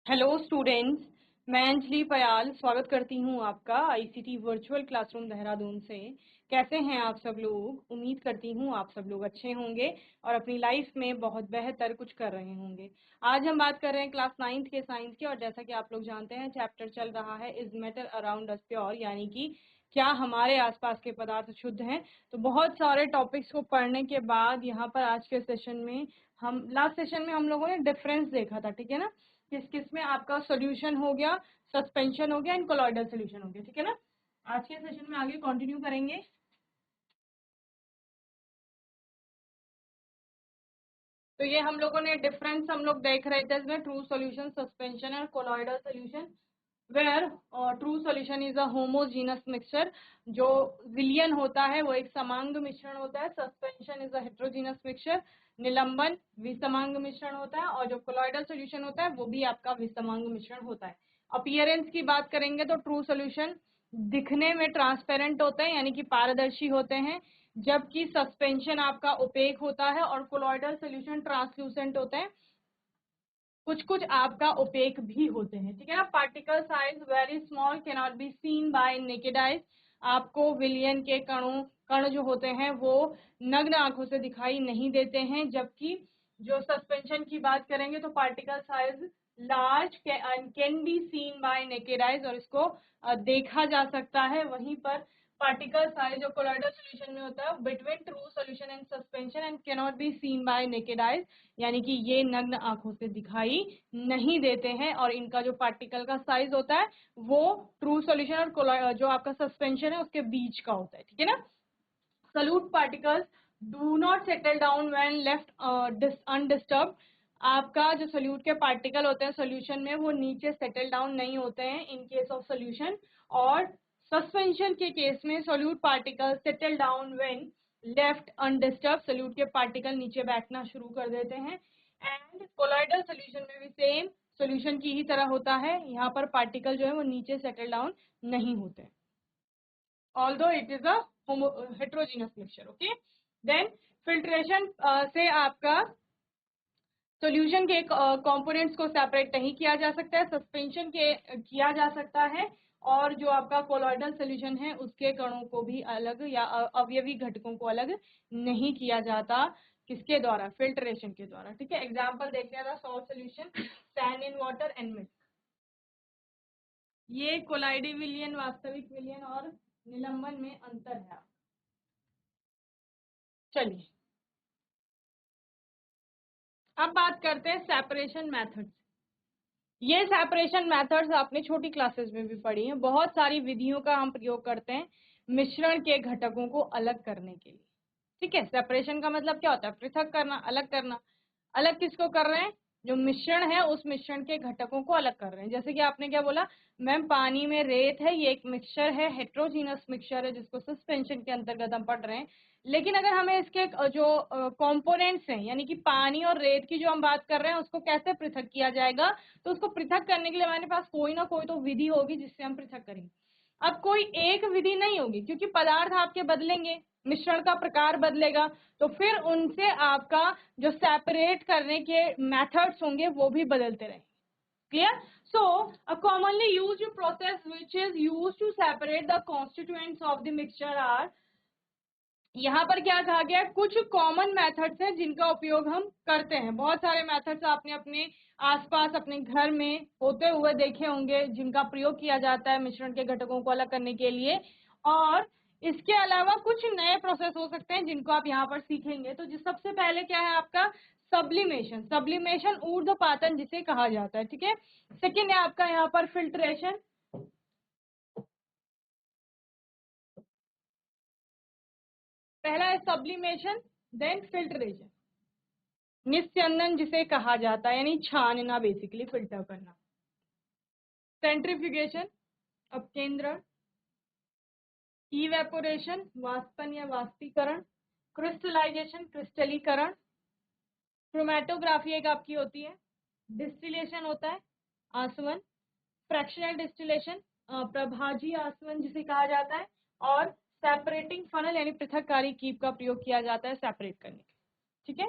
Hello students, मैं अंजलि पयाल स्वागत करती हूँ आपका आईसीटी वर्चुअल क्लासरूम देहरादून से। कैसे हैं आप सब लोग? उम्मीद करती हूँ आप सब लोग अच्छे होंगे और अपनी लाइफ में बहुत बेहतर कुछ कर रहे होंगे। आज हम बात कर रहे हैं क्लास 9th के साइंस की, और जैसा कि आप लोग जानते हैं चैप्टर चल रहा है is matter around us pure, यानी कि क्या हमारे आसपास के पदार्थ शुद्ध हैं। तो बहुत सारे टॉपिक्स को पढ़ने के बाद यहाँ पर आज के सेशन में हम लास्ट सेशन में हम लोगों ने डिफरेंस देखा था, ठीक है ना। किस किस में आपका सॉल्यूशन हो गया, सस्पेंशन हो गया एंड कोलॉइडल सॉल्यूशन हो गया, ठीक है ना। आज के सेशन में आगे कंटिन्यू करेंगे। तो ये हम लोगों ने डिफरेंस हम लोग देख रहे थे इसमें, ट्रू सॉल्यूशन, सस्पेंशन और colloidal solution. Where true solution is a homogeneous mixture, जो विलियन होता है वो एक समांग मिश्रण होता है। Suspension is a heterogeneous mixture, निलंबन विषमांग मिश्रण होता है। और जो कोलॉइडल सॉल्यूशन होता है वो भी आपका विषमांग मिश्रण होता है। अपीयरेंस की बात करेंगे तो ट्रू सॉल्यूशन दिखने में ट्रांसपेरेंट होते हैं, यानी कि पारदर्शी होते हैं, जबकि सस्पेंशन आपका ओपेक होता है और कोलॉइडल सॉल्यूशन ट्रांसल्यूसेंट होते हैं। कुछ कुछ आपका ओपेक भी होते हैं, ठीक है ना। Particle size very small, can not be seen bye naked eyes. आपको विलियन के कण जो होते हैं वो नग्न आंखों से दिखाई नहीं देते हैं, जबकि जो सस्पेंशन की बात करेंगे तो particle size large can be seen bye naked eyes, और इसको देखा जा सकता है। वहीं पर पार्टिकल साइज जो कोलॉइडल सॉल्यूशन में होता है between true solution and suspension and can not be seen bye naked eyes, यानी कि ये नग्न आंखों से दिखाई नहीं देते हैं। और इनका जो पार्टिकल का साइज होता है वो ट्रू सॉल्यूशन और जो आपका सस्पेंशन है उसके बीच का होता है, ठीक है ना। Solute particles do not settle down when left undisturbed. आपका जो सोल्यूट के पार्टिकल होते हैं सोल्यूशन में वो नीचे सेटल डाउन नहीं होते हैं इन केस ऑफ सोल्यूशन। और सस्पेंशन के केस में solute particle settle down when left undisturb, solute के पार्टिकल नीचे बैठना शुरू कर देते हैं। एंड कोलॉइडल सोल्यूशन में भी सेम सोल्यूशन की ही तरह होता है, यहाँ पर पार्टिकल जो है वो नीचे सेटल डाउन नहीं होते, although it is a heterogeneous mixture. Okay, then filtration से आपका सॉल्यूशन के कंपोनेंट्स को सेपरेट नहीं किया जा सकता है, सस्पेंशन के किया जा सकता है। और जो आपका कोलॉइडल सॉल्यूशन है उसके कणों को भी अलग या अवयवी घटकों को अलग नहीं किया जाता। किसके द्वारा? फिल्ट्रेशन के द्वारा, ठीक है। एग्जाम्पल देख लिया था, salt solution, sand in water and milk. ये कोलाइडी विलियन, वास्तविक विलियन और निलंबन में अंतर है। चलिए अब बात करते हैं सेपरेशन मेथड्स। ये सेपरेशन मेथड्स आपने छोटी क्लासेस में भी पढ़ी हैं। बहुत सारी विधियों का हम प्रयोग करते हैं मिश्रण के घटकों को अलग करने के लिए, ठीक है। सेपरेशन का मतलब क्या होता है? पृथक करना, अलग करना। अलग किसको कर रहे हैं? जो मिश्रण है उस मिश्रण के घटकों को अलग कर रहे हैं। जैसे कि आपने क्या बोला, मैम पानी में रेत है, ये एक मिक्सचर है, हेट्रोजीनस मिक्सचर है जिसको सस्पेंशन के अंतर्गत हम पढ़ रहे हैं। लेकिन अगर हमें इसके जो कंपोनेंट्स हैं, यानी कि पानी और रेत की जो हम बात कर रहे हैं उसको कैसे पृथक किया जाएगा, तो उसको पृथक करने के लिए हमारे पास कोई ना कोई तो विधि होगी जिससे हम पृथक करेंगे। अब कोई एक विधि नहीं होगी, क्योंकि पदार्थ आपके बदलेंगे, मिश्रण का प्रकार बदलेगा, तो फिर उनसे आपका जो सेपरेट करने के मेथड्स होंगे वो भी बदलते रहेंगे। Clear? So a commonly used process which is used to separate the constituents of the mixture are, यहाँ पर क्या कहा गया? कुछ कॉमन मेथड्स हैं जिनका उपयोग हम करते हैं। बहुत सारे मेथड्स आपने अपने आसपास अपने घर में होते हुए देखे होंगे जिनका प्रयोग किया जाता है मिश्रण के घटकों को अलग करने के लिए। और इसके अलावा कुछ नए प्रोसेस हो सकते हैं जिनको आप यहाँ पर सीखेंगे। तो सबसे पहले क्या है आपका? सब्लिमेशन। सब्लिमेशन ऊर्ध्वपातन जिसे कहा जाता है, ठीक है। सेकेंड है आपका यहाँ पर फिल्ट्रेशन। पहला है सब्लिमेशन, देन फिल्ट्रेशन। निस्यंदन जिसे कहा जाता है, यानी छानना, बेसिकली फिल्टर करना। सेंट्रीफ्यूगेशन, अपकेंद्रण। इवेपोरेशन, वाष्पन या वाष्पीकरण। क्रिस्टलाइजेशन, क्रिस्टलीकरण। क्रोमेटोग्राफी एक आपकी होती है। डिस्टिलेशन होता है, आसवन। फ्रैक्शनल डिस्टिलेशन, प्रभाजी आसवन जिसे कहा जाता है। और सेपरेटिंग फनल यानी पृथककारी कीप का प्रयोग किया जाता है सेपरेट करने के, ठीक है।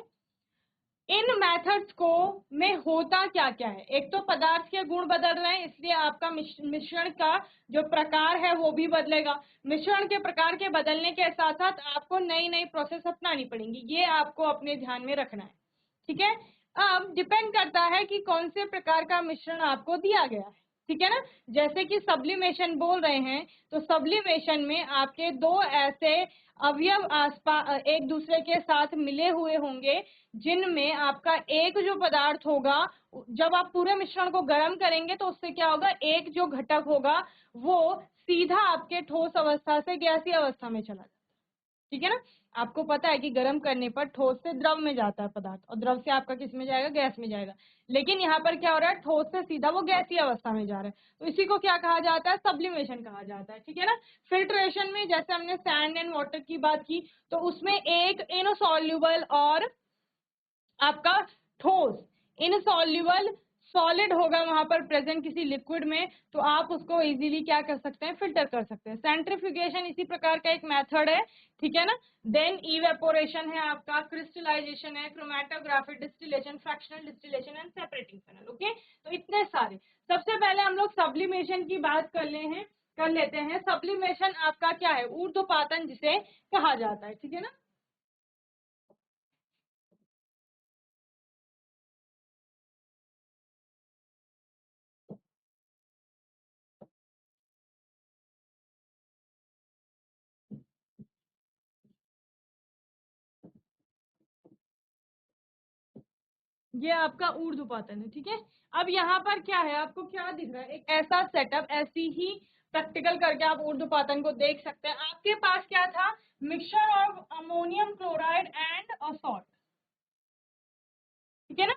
इन मेथड्स को में होता क्या क्या है, एक तो पदार्थ के गुण बदल रहे हैं, इसलिए आपका मिश्रण का जो प्रकार है वो भी बदलेगा। मिश्रण के प्रकार के बदलने के साथ साथ आपको नई नई प्रोसेस अपनानी पड़ेंगी, ये आपको अपने ध्यान में रखना है, ठीक है। अब डिपेंड करता है कि कौन से प्रकार का मिश्रण आपको दिया गया है, ठीक है ना। जैसे कि सब्लिमेशन बोल रहे हैं, तो सब्लिमेशन में आपके दो ऐसे अवयव आसपास एक दूसरे के साथ मिले हुए होंगे, जिनमें आपका एक जो पदार्थ होगा, जब आप पूरे मिश्रण को गर्म करेंगे तो उससे क्या होगा, एक जो घटक होगा वो सीधा आपके ठोस अवस्था से गैसीय अवस्था में चला जाता है, ठीक है ना। आपको पता है कि गर्म करने पर ठोस से द्रव में जाता है पदार्थ, और द्रव से आपका किस में जाएगा, गैस में जाएगा। लेकिन यहाँ पर क्या हो रहा है, ठोस से सीधा वो गैसीय अवस्था में जा रहा है, तो इसी को क्या कहा जाता है, सब्लिमेशन कहा जाता है, ठीक है ना। फिल्ट्रेशन में जैसे हमने सैंड एंड वाटर की बात की, तो उसमें एक इनसॉल्युबल और आपका ठोस, इनसॉल्युबल सॉलिड होगा वहां पर प्रेजेंट किसी लिक्विड में, तो आप उसको इजीली क्या कर सकते हैं, फिल्टर कर सकते हैं। सेंट्रीफ्यूगेशन इसी प्रकार का एक मेथड है, ठीक है ना। देन इवेपोरेशन है आपका, क्रिस्टलाइजेशन है, chromatography, distillation, fractional distillation and separating funnel. Okay, तो इतने सारे। सबसे पहले हम लोग सब्लिमेशन की बात कर लेते हैं। सब्लिमेशन आपका क्या है, ऊर्ध्वपातन जिसे कहा जाता है, ठीक है ना। ये आपका ऊर्ध्वपातन है, ठीक है। अब यहाँ पर क्या है, आपको क्या दिख रहा है, एक ऐसा सेटअप, ऐसी ही प्रैक्टिकल करके आप ऊर्ध्वपातन को देख सकते हैं। आपके पास क्या था, mixture of ammonium chloride and salt, ठीक है ना।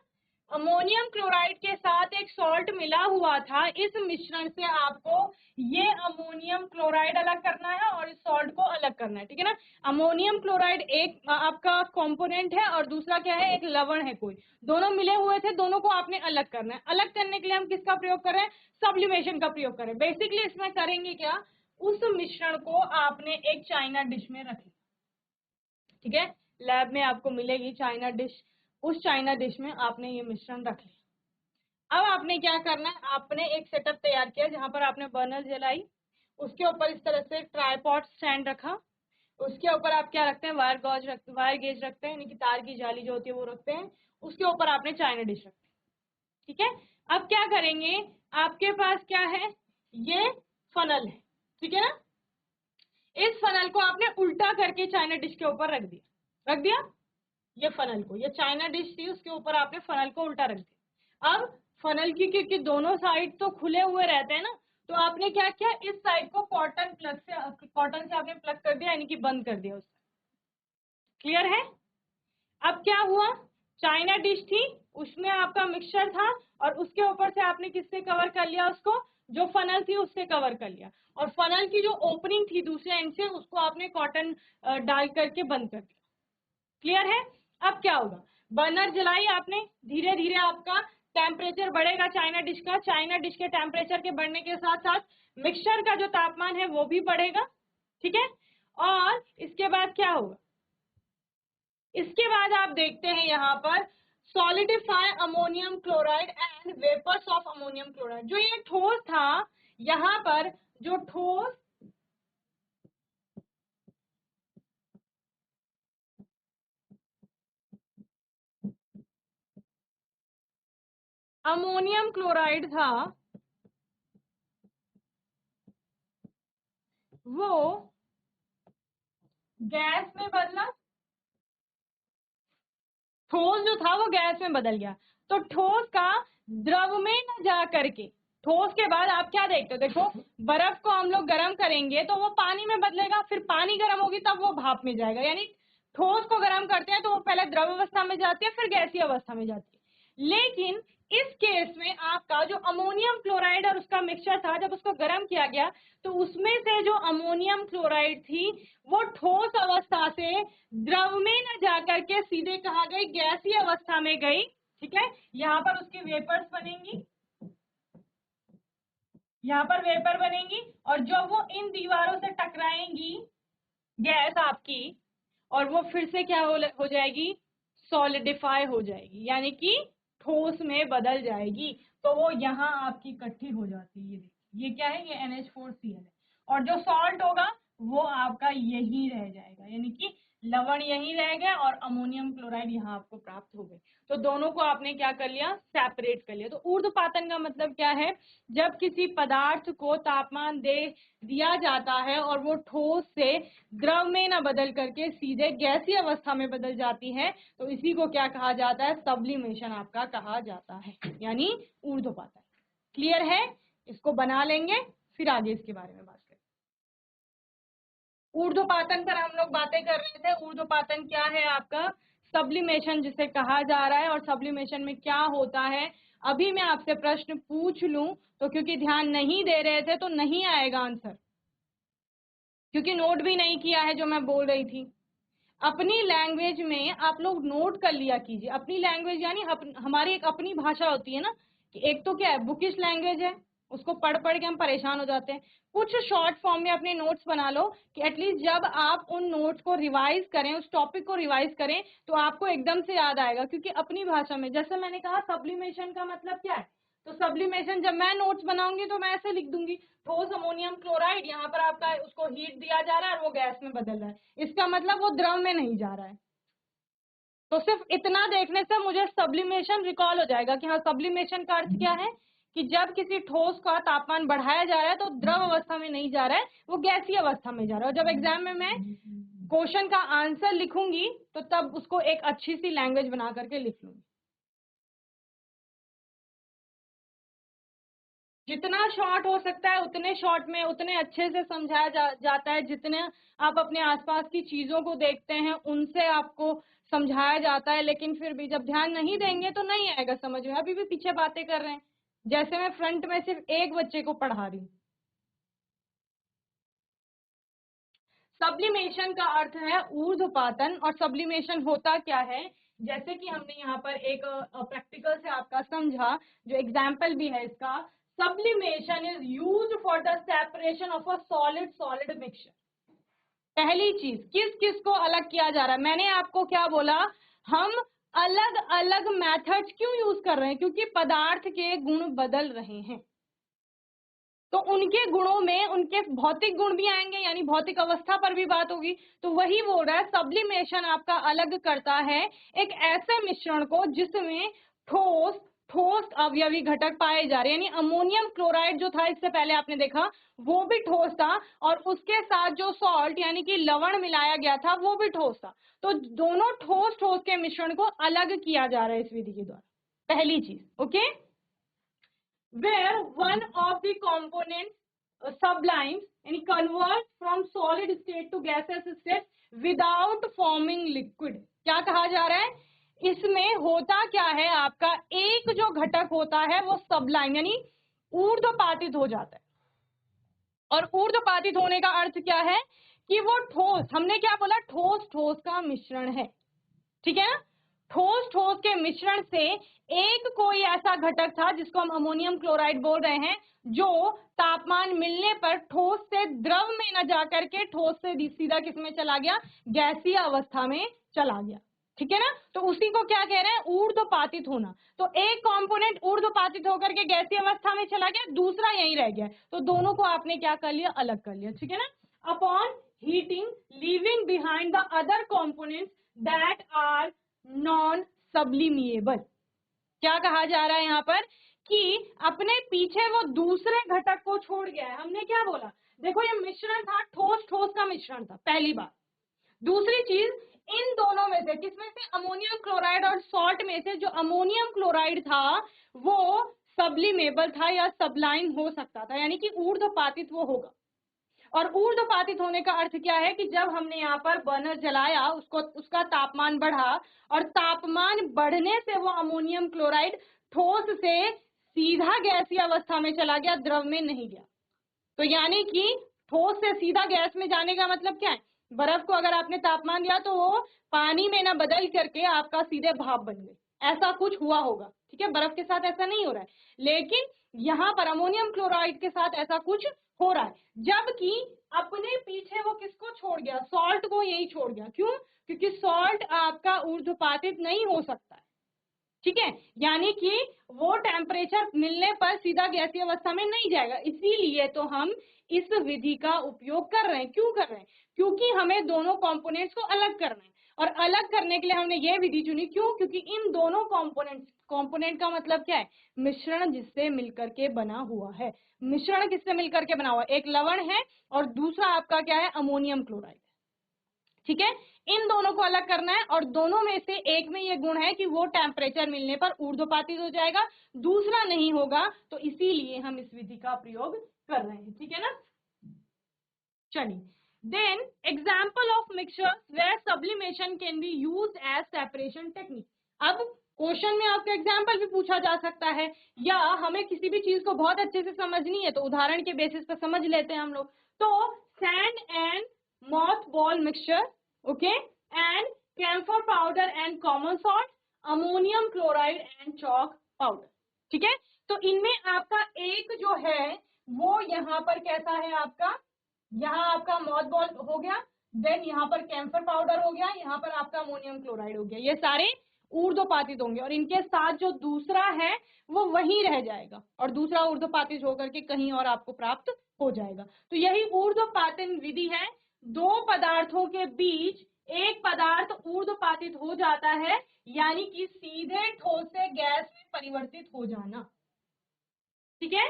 अमोनियम क्लोराइड के साथ एक सॉल्ट मिला हुआ था, इस मिश्रण से आपको ये अमोनियम क्लोराइड अलग करना है और इस सॉल्ट को अलग करना है, ठीक है ना। अमोनियम क्लोराइड एक आपका कंपोनेंट है और दूसरा क्या है, एक लवण है कोई, दोनों मिले हुए थे, दोनों को आपने अलग करना है। अलग करने के लिए हम किसका प्रयोग करें, सब्लिमेशन का प्रयोग करें। बेसिकली इसमें करेंगे क्या, उस मिश्रण को आपने एक चाइना डिश में रखें, ठीक है। लैब में आपको मिलेगी चाइना डिश, उस चाइना डिश में आपने ये मिश्रण रख लिया। अब आपने क्या करना है, आपने एक सेटअप तैयार किया जहां पर आपने बर्नर जलाई, उसके ऊपर इस तरह से ट्राइपॉड स्टैंड रखा, उसके ऊपर आप क्या रखते हैं, वायर गेज रखते हैं, यानी कि तार की जाली जो होती है वो रखते हैं, उसके ऊपर आपने चाइना डिश रखते हैं, ठीक है। अब क्या करेंगे, आपके पास क्या है, ये फनल है, ठीक है ना। इस फनल को आपने उल्टा करके चाइना डिश के ऊपर रख दिया। ये फनल को, ये चाइना डिश थी, उसके ऊपर आपने फनल को उल्टा रख दिया। अब फनल की क्योंकि दोनों साइड तो खुले हुए रहते हैं ना, तो आपने क्या किया, इस साइड को कॉटन से आपने प्लग कर दिया, यानी कि बंद कर दिया उसको। क्लियर है। अब क्या हुआ, चाइना डिश थी, उसमें आपका मिक्सचर था, और उसके ऊपर से आपने किससे कवर कर लिया उसको, जो फनल थी उससे कवर कर लिया, और फनल की जो ओपनिंग थी दूसरे एंड से, उसको आपने कॉटन डाल करके बंद कर दिया। क्लियर है। अब क्या होगा, बर्नर जलाई आपने, धीरे धीरे आपका टेम्परेचर बढ़ेगा चाइना डिश का, चाइना डिश के टेम्परेचर के बढ़ने के साथ साथ मिक्सचर का जो तापमान है वो भी बढ़ेगा, ठीक है। और इसके बाद क्या होगा, इसके बाद आप देखते हैं यहाँ पर solidify ammonium chloride and vapours of ammonium chloride. जो ये ठोस था, यहाँ पर जो ठोस अमोनियम क्लोराइड था, वो गैस में बदला, ठोस जो था वो गैस में बदल गया। तो ठोस का द्रव में न जा करके, ठोस के बाद आप क्या देखते हो, देखो बर्फ को हम लोग गर्म करेंगे तो वो पानी में बदलेगा, फिर पानी गर्म होगी तब वो भाप में जाएगा, यानी ठोस को गर्म करते हैं तो वो पहले द्रव अवस्था में जाती है, फिर गैसीय अवस्था में जाती है। लेकिन इस केस में आपका जो अमोनियम क्लोराइड और उसका मिक्सचर था, जब उसको गर्म किया गया तो उसमें से जो अमोनियम क्लोराइड थी वो ठोस अवस्था से द्रव में न जाकर के सीधे कहा गई, गैसीय अवस्था में गई, ठीक है। यहाँ पर उसकी वेपर्स बनेंगी, यहाँ पर वेपर बनेंगी, और जब वो इन दीवारों से टकराएंगी गैस आपकी, और वो फिर से क्या हो जाएगी, सॉलिडिफाई हो जाएगी, यानी कि ठोस में बदल जाएगी। तो वो यहाँ आपकी इकट्ठी हो जाती है। ये क्या है, ये NH4Cl है। और जो सॉल्ट होगा वो आपका यही रह जाएगा, यानी कि लवण यही रह गया और अमोनियम क्लोराइड यहाँ आपको प्राप्त हो गए। तो दोनों को आपने क्या कर लिया, सेपरेट कर लिया। तो ऊर्ध्वपातन का मतलब क्या है, जब किसी पदार्थ को तापमान दे दिया जाता है और वो ठोस से द्रव में न बदल करके सीधे गैसीय अवस्था में बदल जाती है, तो इसी को क्या कहा जाता है, सब्लिमेशन आपका कहा जाता है, यानी ऊर्ध्वपातन। क्लियर है, इसको बना लेंगे, फिर आगे इसके बारे में बात करें। ऊर्ध्वपातन पर हम लोग बातें कर रहे थे। ऊर्ध्वपातन क्या है आपका, सब्लिमेशन जिसे कहा जा रहा है। और सब्लिमेशन में क्या होता है, अभी मैं आपसे प्रश्न पूछ लूं तो क्योंकि ध्यान नहीं दे रहे थे तो नहीं आएगा आंसर, क्योंकि नोट भी नहीं किया है जो मैं बोल रही थी। अपनी लैंग्वेज में आप लोग नोट कर लिया कीजिए। अपनी लैंग्वेज यानी हमारी एक अपनी भाषा होती है ना, कि एक तो क्या है, बुकिश लैंग्वेज है, उसको पढ़ पढ़ के हम परेशान हो जाते हैं। कुछ शॉर्ट फॉर्म में अपने नोट्स बना लो कि एटलीस्ट जब आप उन नोट्स को रिवाइज करें, उस टॉपिक को रिवाइज करें, तो आपको एकदम से याद आएगा। क्योंकि अपनी भाषा में, जैसे मैंने कहा सब्लिमेशन का मतलब क्या है, तो सब्लिमेशन जब मैं नोट्स बनाऊंगी तो मैं ऐसे लिख दूंगी, ठोस अमोनियम क्लोराइड, यहाँ पर आपका उसको हीट दिया जा रहा है और वो गैस में बदल रहा है, इसका मतलब वो द्रव में नहीं जा रहा है। तो सिर्फ इतना देखने से मुझे सब्लिमेशन रिकॉल हो जाएगा कि हाँ, सब्लिमेशन का अर्थ क्या है, कि जब किसी ठोस का तापमान बढ़ाया जा रहा है तो द्रव अवस्था में नहीं जा रहा है, वो गैसीय अवस्था में जा रहा है। और जब एग्जाम में मैं क्वेश्चन का आंसर लिखूंगी तो तब उसको एक अच्छी सी लैंग्वेज बना करके लिख लूंगी। जितना शॉर्ट हो सकता है उतने शॉर्ट में उतने अच्छे से समझाया जाता है। जितने आप अपने आसपास की चीजों को देखते हैं उनसे आपको समझाया जाता है, लेकिन फिर भी जब ध्यान नहीं देंगे तो नहीं आएगा समझ में। अभी भी पीछे बातें कर रहे हैं, जैसे मैं फ्रंट में सिर्फ एक बच्चे को पढ़ा रही हूँ। सब्लिमेशन का अर्थ है ऊर्ध्वपातन। और सब्लिमेशन होता क्या है, जैसे कि हमने यहाँ पर एक प्रैक्टिकल से आपका समझा, जो एग्जाम्पल भी है इसका, sublimation is used for the separation of a solid solid mixture. पहली चीज, किस किस को अलग किया जा रहा है, मैंने आपको क्या बोला, हम अलग अलग मेथड्स क्यों यूज कर रहे हैं, क्योंकि पदार्थ के गुण बदल रहे हैं, तो उनके गुणों में उनके भौतिक गुण भी आएंगे, यानी भौतिक अवस्था पर भी बात होगी। तो वही बोल रहा है, सब्लिमेशन आपका अलग करता है एक ऐसे मिश्रण को जिसमें ठोस ठोस अवयवी घटक पाए जा रहे हैं। यानी अमोनियम क्लोराइड जो था इससे पहले आपने देखा, वो भी ठोस था, और उसके साथ जो सॉल्ट यानी कि लवण मिलाया गया था वो भी ठोस था। तो दोनों ठोस ठोस के मिश्रण को अलग किया जा रहा है इस विधि के द्वारा, पहली चीज। Okay, where one of the components sublimes and converts from solid state to gaseous state without forming liquid। क्या कहा जा रहा है, इसमें होता क्या है, आपका एक जो घटक होता है वो सबलाइम यानी ऊर्ध्वपातित हो जाता है। और ऊर्ध्वपातित होने का अर्थ क्या है, कि वो ठोस, हमने क्या बोला, ठोस ठोस का मिश्रण है, ठीक है ना। ठोस ठोस के मिश्रण से एक कोई ऐसा घटक था जिसको हम अमोनियम क्लोराइड बोल रहे हैं, जो तापमान मिलने पर ठोस से द्रव में न जाकर के ठोस से सीधा किसमें चला गया, गैसीय अवस्था में चला गया, ठीक है ना। तो उसी को क्या कह रहे हैं, ऊर्ध्वपातित होना। तो एक कंपोनेंट ऊर्ध्वपातित होकर के गैसीय अवस्था में चला गया, दूसरा यहीं रह गया, तो दोनों को आपने क्या कर लिया, अलग कर लिया, ठीक है ना। Upon heating leaving behind the other components that are non sublimable. क्या कहा जा रहा है यहाँ पर, कि अपने पीछे वो दूसरे घटक को छोड़ गया है। हमने क्या बोला, देखो ये मिश्रण था, ठोस ठोस का मिश्रण था, पहली बात। दूसरी चीज, इन दोनों में से, किसमें से, अमोनियम क्लोराइड और सॉल्ट में से जो अमोनियम क्लोराइड था वो सब्लिमेबल था या सबलाइन हो सकता था, यानी कि ऊर्ध्वपातित वो होगा। और ऊर्ध्वपातित होने का अर्थ क्या है, कि जब हमने यहाँ पर बर्नर जलाया, उसको उसका तापमान बढ़ा, और तापमान बढ़ने से वो अमोनियम क्लोराइड ठोस से सीधा गैसीय अवस्था में चला गया, द्रव में नहीं गया। तो यानी कि ठोस से सीधा गैस में जाने का मतलब क्या है, बर्फ को अगर आपने तापमान दिया तो वो पानी में ना बदल करके आपका सीधे भाप बन गई, ऐसा कुछ हुआ होगा, ठीक है। बर्फ के साथ ऐसा नहीं हो रहा है, लेकिन यहाँ पर अमोनियम क्लोराइड के साथ ऐसा कुछ हो रहा है, जबकि अपने पीछे वो किसको छोड़ गया, सॉल्ट को यही छोड़ गया। क्यों? क्योंकि सॉल्ट आपका ऊर्ध्वपातित नहीं हो सकता है, ठीक है, यानी कि वो टेम्परेचर मिलने पर सीधा गैसीय अवस्था में नहीं जाएगा। इसीलिए तो हम इस विधि का उपयोग कर रहे हैं। क्यों कर रहे हैं? क्योंकि हमें दोनों कंपोनेंट्स को अलग करना है, और अलग करने के लिए हमने ये विधि चुनी। क्यों? क्योंकि इन दोनों कंपोनेंट का मतलब क्या है, मिश्रण जिससे मिलकर के बना हुआ है। मिश्रण किससे मिलकर के बना हुआ है? एक लवण है और दूसरा आपका क्या है, अमोनियम क्लोराइड, ठीक है। इन दोनों को अलग करना है, और दोनों में से एक में ये गुण है कि वो टेम्परेचर मिलने पर ऊर्ध्वपातित हो जाएगा, दूसरा नहीं होगा, तो इसीलिए हम इस विधि का प्रयोग कर रहे हैं, ठीक है ना। चलिए, then example of mixtures where sublimation can be used as separation technique. अब क्वेश्चन में आपका एग्जाम्पल भी पूछा जा सकता है, या हमें किसी भी चीज को बहुत अच्छे से समझनी है तो उदाहरण के बेसिस पर समझ लेते हैं हम लोग। तो sand and moth ball mixture, okay, and camphor powder and common salt, ammonium chloride and chalk powder, ठीक है। तो इनमें आपका एक जो है वो यहाँ पर कैसा है, आपका यहाँ आपका मॉथ बॉल हो गया, देन यहाँ पर कैम्फर पाउडर हो गया, यहाँ पर आपका अमोनियम क्लोराइड हो गया, ये सारे ऊर्ध्वपातित होंगे, और इनके साथ जो दूसरा है वो वहीं रह जाएगा, और दूसरा ऊर्ध्वपातित होकर के कहीं और आपको प्राप्त हो जाएगा। तो यही ऊर्ध्वपातन विधि है। दो पदार्थों के बीच एक पदार्थ ऊर्ध्वपातित हो जाता है, यानी कि सीधे ठोस से गैस में परिवर्तित हो जाना, ठीक है,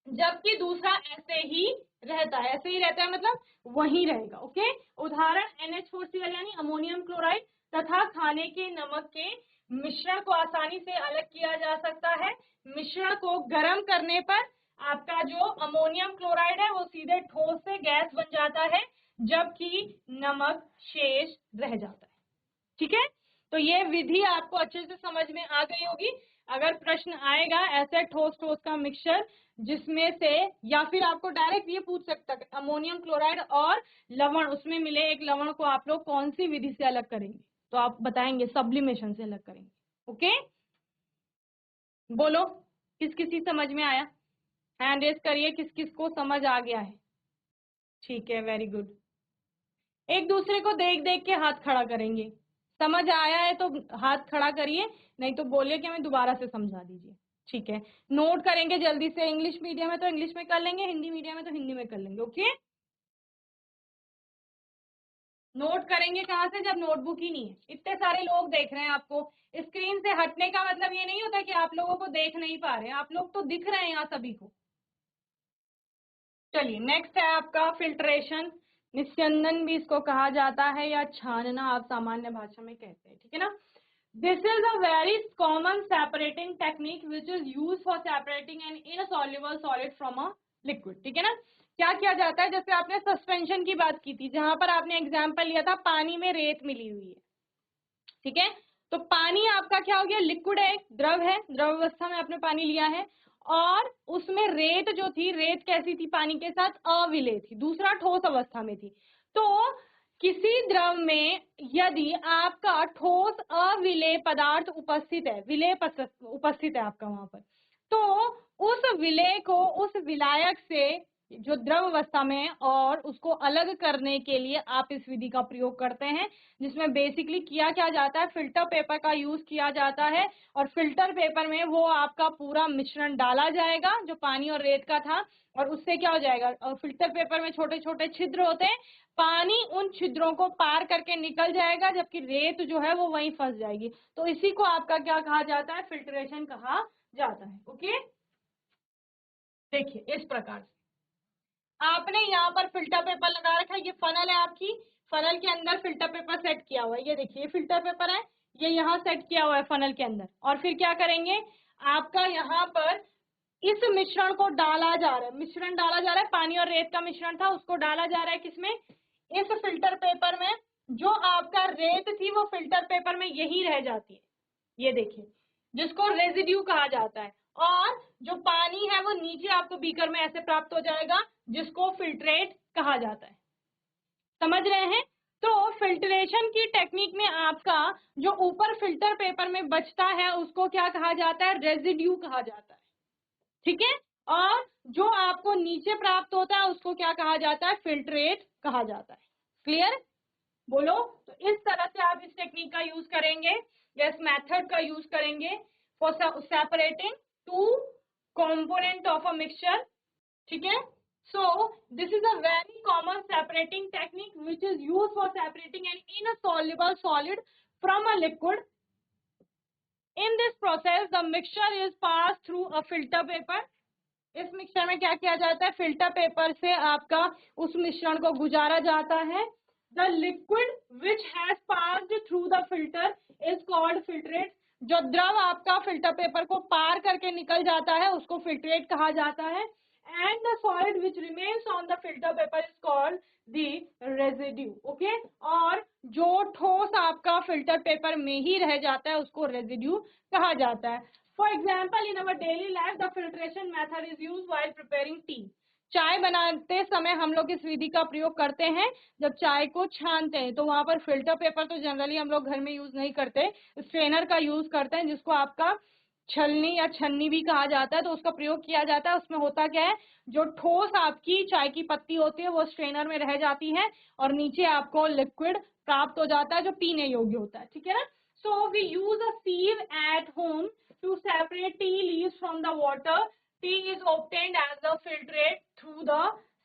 जबकि दूसरा ऐसे ही रहता है। ऐसे ही रहता है मतलब वही रहेगा, ओके। उदाहरण NH4Cl यानी अमोनियम क्लोराइड तथा खाने के नमक के मिश्रण को आसानी से अलग किया जा सकता है। मिश्रण को गर्म करने पर आपका जो अमोनियम क्लोराइड है वो सीधे ठोस से गैस बन जाता है, जबकि नमक शेष रह जाता है, ठीक है। तो ये विधि आपको अच्छे से समझ में आ गई होगी। अगर प्रश्न आएगा ऐसे ठोस ठोस का मिक्सचर जिसमें से, या फिर आपको डायरेक्ट ये पूछ सकता है अमोनियम क्लोराइड और लवण, उसमें मिले एक लवण को आप लोग कौन सी विधि से अलग करेंगे, तो आप बताएंगे सब्लिमेशन से अलग करेंगे, ओके। बोलो किस किसी समझ में आया, हैंड रेज करिए किस किस को समझ आ गया है, ठीक है, वेरी गुड। एक दूसरे को देख देख के हाथ खड़ा करेंगे, समझ आया है तो हाथ खड़ा करिए, नहीं तो बोलिए कि हमें दोबारा से समझा दीजिए, ठीक है। नोट करेंगे जल्दी से, इंग्लिश मीडियम है तो इंग्लिश में कर लेंगे, हिंदी मीडियम है तो हिंदी में कर लेंगे, ओके। नोट करेंगे कहाँ से जब नोटबुक ही नहीं है, इतने सारे लोग देख रहे हैं आपको। स्क्रीन से हटने का मतलब ये नहीं होता कि आप लोगों को देख नहीं पा रहे हैं, आप लोग तो दिख रहे हैं यहाँ सभी को। चलिए नेक्स्ट है आपका फिल्ट्रेशन, निस्यंदन भी इसको कहा जाता है, या छानना आप सामान्य भाषा में कहते हैं, ठीक है ना। This is a very common separating technique which is used for separating an insoluble solid from a liquid, ठीक है ना। क्या किया जाता है, जैसे आपने सस्पेंशन की बात की थी, जहां पर आपने एग्जांपल लिया था पानी में रेत मिली हुई है, ठीक है। तो पानी आपका क्या हो गया, लिक्विड है, द्रव है, द्रव अवस्था में आपने पानी लिया है, और उसमें रेत जो थी, रेत कैसी थी, पानी के साथ अविलेय थी, दूसरा ठोस अवस्था में थी। तो किसी द्रव में यदि आपका ठोस अविलेय पदार्थ उपस्थित है, विलेय उपस्थित है आपका वहां पर, तो उस विलेय को उस विलायक से जो द्रव अवस्था में है और उसको अलग करने के लिए आप इस विधि का प्रयोग करते हैं, जिसमें बेसिकली किया क्या जाता है, फिल्टर पेपर का यूज किया जाता है, और फिल्टर पेपर में वो आपका पूरा मिश्रण डाला जाएगा जो पानी और रेत का था, और उससे क्या हो जाएगा, और फिल्टर पेपर में छोटे छोटे छिद्र होते हैं, पानी उन छिद्रों को पार करके निकल जाएगा, जबकि रेत जो है वो वहीं फंस जाएगी। तो इसी को आपका क्या कहा जाता है, फिल्ट्रेशन कहा जाता है, ओके। देखिए इस प्रकार से आपने यहाँ पर फिल्टर पेपर लगा रखा है, ये फनल है आपकी, फनल के अंदर फिल्टर पेपर सेट किया हुआ है, ये देखिए फिल्टर पेपर है, ये यहाँ सेट किया हुआ है फनल के अंदर, और फिर क्या करेंगे, आपका यहाँ पर इस मिश्रण को डाला जा रहा है, मिश्रण डाला जा रहा है, पानी और रेत का मिश्रण था उसको डाला जा रहा है किसमें, इस फिल्टर पेपर में। जो आपका रेत थी वो फिल्टर पेपर में यही रह जाती है, ये देखिए, जिसको रेजिड्यू कहा जाता है, और जो पानी है वो नीचे आपको बीकर में ऐसे प्राप्त हो जाएगा, जिसको फिल्ट्रेट कहा जाता है, समझ रहे हैं। तो फिल्ट्रेशन की टेक्निक में आपका जो ऊपर फिल्टर पेपर में बचता है उसको क्या कहा जाता है, रेजिड्यू कहा जाता है, ठीक है। और जो आपको नीचे प्राप्त होता है उसको क्या कहा जाता है, फिल्ट्रेट कहा जाता है। क्लियर, बोलो। तो इस तरह से आप इस टेक्निक का यूज करेंगे या इस मेथड का यूज करेंगे for separating two component of a mixture, ठीक है। So this is a very common separating technique which is used for separating an insoluble solid from a liquid. In this process the mixture is passed through a filter paper. इस mixture में क्या किया जाता है, filter paper से आपका उस मिश्रण को गुजारा जाता है। The liquid which has passed through the filter is called filtrate. जो द्रव आपका फिल्टर पेपर को पार करके निकल जाता है उसको फिल्ट्रेट कहा जाता है। And the solid which remains on the filter paper is called the residue. Okay? और जो ठोस आपका फिल्टर पेपर में ही रह जाता है उसको रेजिड्यू कहा जाता है। For example, in our daily life, the filtration method is used while preparing tea. चाय बनाते समय हम लोग इस विधि का प्रयोग करते हैं जब चाय को छानते हैं, तो वहां पर फिल्टर पेपर तो जनरली हम लोग घर में यूज नहीं करते, स्ट्रेनर का यूज करते हैं जिसको आपका छलनी या छन्नी भी कहा जाता है। तो उसका प्रयोग किया जाता है। उसमें होता क्या है, जो ठोस आपकी चाय की पत्ती होती है वो स्ट्रेनर में रह जाती है और नीचे आपको लिक्विड प्राप्त हो जाता है जो पीने योग्य होता है, ठीक है ना। So we use a sieve at home to separate tea leaves from the water. Tea is obtained as the filtrate through the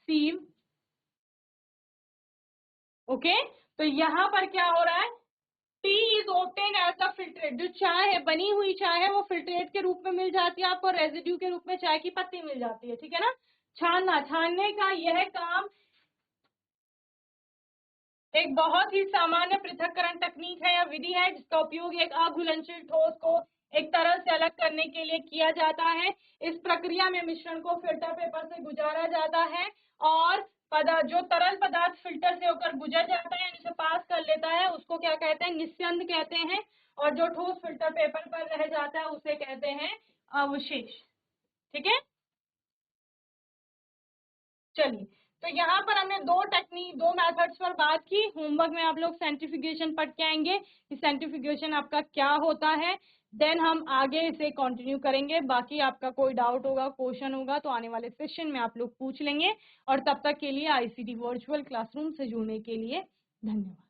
sieve. Okay? तो यहाँ पर क्या हो रहा है, tea is obtained as the filtrate. जो चाय है, बनी हुई चाय है, वो फिल्ट्रेट के रूप में मिल जाती है आपको, रेजिड्यू के रूप में चाय की पत्ती मिल जाती है, ठीक है ना। छानने का यह काम एक बहुत ही सामान्य पृथक्करण तकनीक है या विधि है जिसका उपयोग एक अघुलनशील ठोस को एक तरल से अलग करने के लिए किया जाता है। इस प्रक्रिया में मिश्रण को फिल्टर पेपर से गुजारा जाता है और जो तरल पदार्थ फिल्टर से होकर गुजर जाता है यानी उसे पास कर लेता है उसको क्या कहते हैं, निस्यंद कहते हैं। और जो ठोस फिल्टर पेपर पर रह जाता है उसे कहते हैं अवशेष, ठीक है। चलिए, तो यहाँ पर हमने दो मेथड्स पर बात की। होमवर्क में आप लोग सेंट्रीफ्यूगेशन पढ़ के आएंगे कि सेंट्रीफ्यूगेशन आपका क्या होता है। देन हम आगे इसे कंटिन्यू करेंगे। बाकी आपका कोई डाउट होगा, क्वेश्चन होगा तो आने वाले सेशन में आप लोग पूछ लेंगे। और तब तक के लिए आईसीटी वर्चुअल क्लासरूम से जुड़ने के लिए धन्यवाद।